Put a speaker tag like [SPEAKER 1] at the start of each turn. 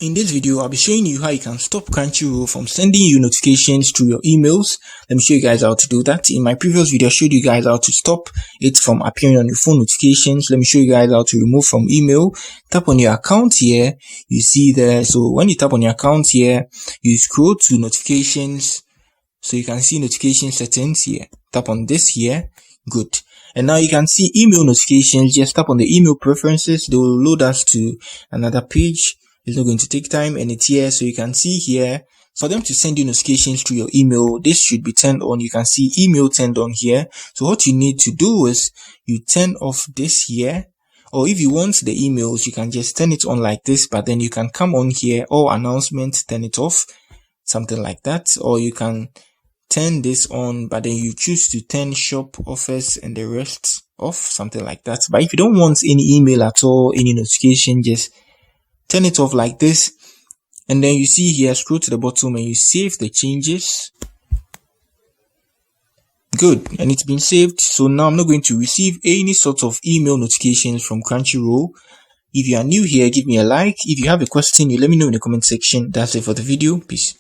[SPEAKER 1] In this video, I'll be showing you how you can stop Crunchyroll from sending you notifications through your emails. Let me show you guys how to do that. In my previous video, I showed you guys how to stop it from appearing on your phone notifications. Let me show you guys how to remove from email. Tap on your account here. You see there. So when you tap on your account here, you scroll to notifications. So you can see notification settings here. Tap on this here. Good. And now you can see email notifications. Just tap on the email preferences. They will load us to another page. It's not going to take time, and it's here. So you can see here, for them to send you notifications through your email, this should be turned on. You can see email turned on here. So what you need to do is you turn off this here, or if you want the emails, you can just turn it on like this, but then you can come on here, or announcements, turn it off, something like that. Or you can turn this on, but then you choose to turn shop offers and the rest off, something like that. But if you don't want any email at all, any notification, just turn it off like this, and then you see here, scroll to the bottom and you save the changes. Good, and it's been saved. So now I'm not going to receive any sort of email notifications from Crunchyroll. If you are new here, give me a like. If you have a question, you let me know in the comment section. That's it for the video. Peace.